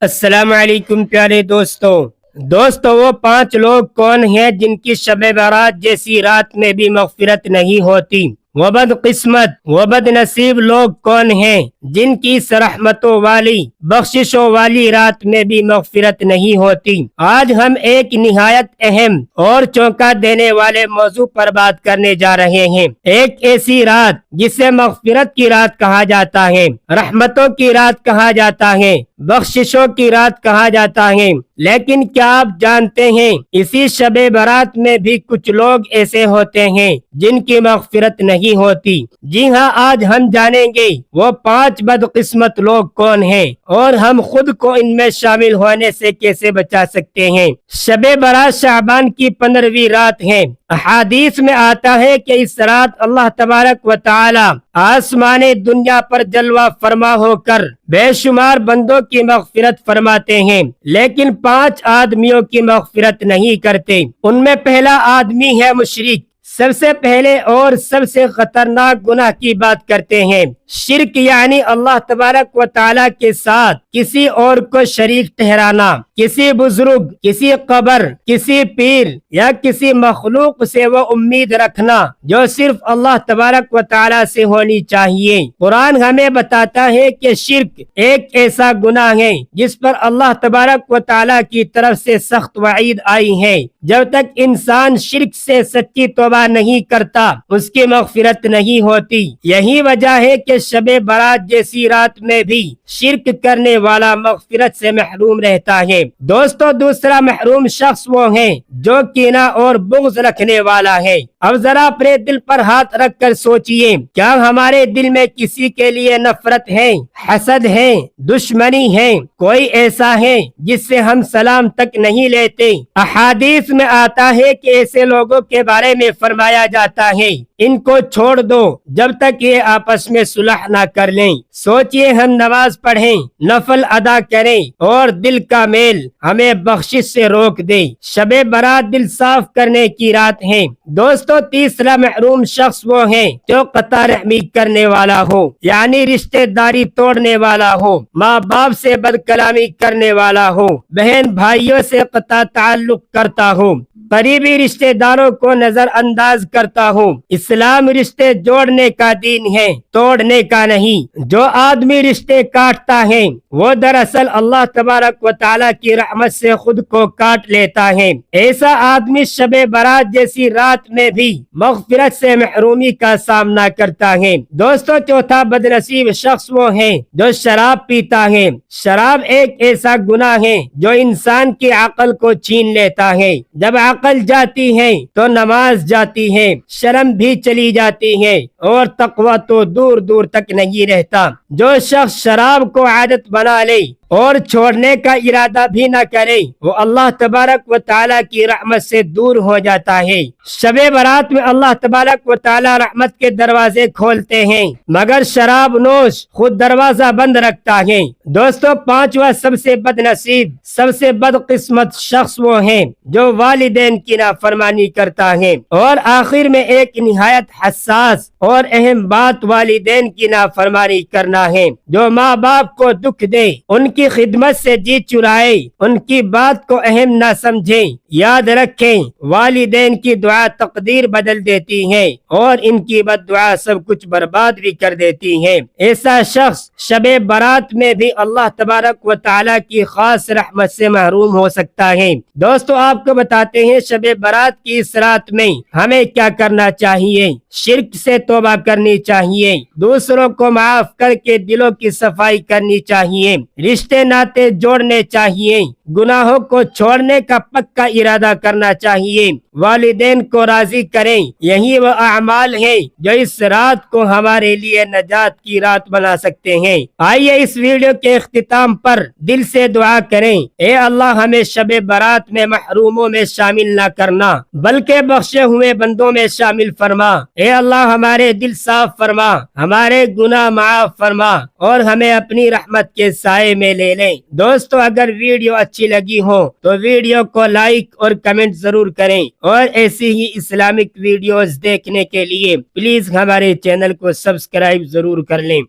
السلام علیکم پیارے دوستو وہ 5 لوگ کون ہیں جن کی شب برات جیسی رات میں بھی مغفرت نہیں ہوتی؟ وہ بد قسمت، وہ بد نصیب لوگ کون ہیں جن کی رحمتوں والی بخششوں والی رات میں بھی مغفرت نہیں ہوتی؟ آج ہم ایک نہایت اہم اور چونکا دینے والے موضوع پر بات کرنے جا رہے ہیں۔ ایک ایسی رات جسے مغفرت کی رات کہا جاتا ہے، رحمتوں کی رات کہا جاتا ہے، بخششوں کی رات کہا جاتا ہے۔ لیکن کیا آپ جانتے ہیں اسی شب برات میں بھی کچھ لوگ ایسے ہوتے ہیں جن کی مغفرت نہیں ہوتی؟ جی ہاں، آج ہم جانیں گے وہ 5 بدقسمت لوگ کون ہیں اور ہم خود کو ان میں شامل ہونے سے کیسے بچا سکتے ہیں۔ شب برات شعبان کی 15ویں رات ہے۔ احادیث میں آتا ہے کہ اس رات اللہ تبارک و تعالی آسمان دنیا پر جلوہ فرما ہو کر بے شمار بندوں کی مغفرت فرماتے ہیں، لیکن 5 آدمیوں کی مغفرت نہیں کرتے۔ ان میں پہلا آدمی ہے مشرک۔ سب سے پہلے اور سب سے خطرناک گناہ کی بات کرتے ہیں۔ شرک یعنی اللہ تبارک و تعالی کے ساتھ کسی اور کو شریک ٹھہرانا، کسی بزرگ، کسی قبر، کسی پیر یا کسی مخلوق سے وہ امید رکھنا جو صرف اللہ تبارک و تعالی سے ہونی چاہیے۔ قرآن ہمیں بتاتا ہے کہ شرک ایک ایسا گناہ ہے جس پر اللہ تبارک و تعالی کی طرف سے سخت وعید آئی ہے۔ جب تک انسان شرک سے سچی توبہ نہیں کرتا اس کی مغفرت نہیں ہوتی۔ یہی وجہ ہے کہ شب برات جیسی رات میں بھی شرک کرنے والا مغفرت سے محروم رہتا ہے۔ دوستو، دوسرا محروم شخص وہ ہے جو کینہ اور بغض رکھنے والا ہے۔ اب ذرا اپنے دل پر ہاتھ رکھ کر سوچئے، کیا ہمارے دل میں کسی کے لیے نفرت ہے، حسد ہے، دشمنی ہے؟ کوئی ایسا ہے جس سے ہم سلام تک نہیں لیتے؟ احادیث میں آتا ہے کہ ایسے لوگوں کے بارے میں فرمایا جاتا ہے ان کو چھوڑ دو جب تک یہ آپس میں صلح نہ کر لیں۔ سوچئے، ہم نماز پڑھیں، نفل ادا کریں اور دل کا میل ہمیں بخشش سے روک دے۔ شب برات دل صاف کرنے کی رات ہے۔ دوستو، تیسرا محروم شخص وہ ہے جو قطع رحمی کرنے والا ہو، یعنی رشتہ داری توڑنے والا ہو، ماں باپ سے بد کلامی کرنے والا ہو، بہن بھائیوں سے قطع تعلق کرتا ہو، قریبی رشتہ داروں کو نظر انداز کرتا ہو۔ اسلام رشتے جوڑنے کا دین ہے، توڑنے کا نہیں۔ جو آدمی رشتے کاٹتا ہے وہ دراصل اللہ تبارک و تعالی کی رحمت سے خود کو کاٹ لیتا ہے۔ ایسا آدمی شب برات جیسی رات میں بھی مغفرت سے محرومی کا سامنا کرتا ہے۔ دوستو، چوتھا بدنصیب شخص وہ ہے جو شراب پیتا ہے۔ شراب ایک ایسا گناہ ہے جو انسان کی عقل کو چھین لیتا ہے۔ جب عقل جاتی ہے تو نماز جاتی ہے، شرم بھی چلی جاتی ہے اور تقوی تو دور دور تک نہیں رہتا۔ جو شخص شراب کو عادت بنا لے اور چھوڑنے کا ارادہ بھی نہ کرے وہ اللہ تبارک و تعالی کی رحمت سے دور ہو جاتا ہے۔ شب برات میں اللہ تبارک و تعالی رحمت کے دروازے کھولتے ہیں مگر شراب نوش خود دروازہ بند رکھتا ہے۔ دوستو، 5واں سب سے بد نصیب، سب سے بد قسمت شخص وہ ہے جو والدین کی نافرمانی کرتا ہے۔ اور آخر میں ایک نہایت حساس اور اہم بات والدین کی نافرمانی کرنا ہے۔ جو ماں باپ کو دکھ دے، ان کی خدمت سے جی چرائے، ان کی بات کو اہم نہ سمجھے، یاد رکھیں والدین کی دعا تقدیر بدل دیتی ہے اور ان کی بد دعا سب کچھ برباد بھی کر دیتی ہے۔ ایسا شخص شب برات میں بھی اللہ تبارک و تعالی کی خاص رحمت سے محروم ہو سکتا ہے۔ دوستو، آپ کو بتاتے ہیں شب برات کی اس رات میں ہمیں کیا کرنا چاہیے۔ شرک سے توبہ کرنی چاہیے، دوسروں کو معاف کر کے دلوں کی صفائی کرنی چاہیے، رشتے ناطے جوڑنے چاہیے، گناہوں کو چھوڑنے کا پکا ارادہ کرنا چاہیے، والدین کو راضی کریں۔ یہی وہ اعمال ہیں جو اس رات کو ہمارے لیے نجات کی رات بنا سکتے ہیں۔ آئیے اس ویڈیو کے اختتام پر دل سے دعا کریں، اے اللہ ہمیں شب برات میں محروموں میں شامل نہ کرنا بلکہ بخشے ہوئے بندوں میں شامل فرما۔ اے اللہ ہمارے دل صاف فرما، ہمارے گناہ معاف فرما اور ہمیں اپنی رحمت کے سائے میں لے لیں۔ دوستو، اگر ویڈیو اچھی لگی ہو تو ویڈیو کو لائک اور کمنٹ ضرور کریں اور ایسی ہی اسلامک ویڈیوز دیکھنے کے لیے پلیز ہمارے چینل کو سبسکرائب ضرور کر لیں۔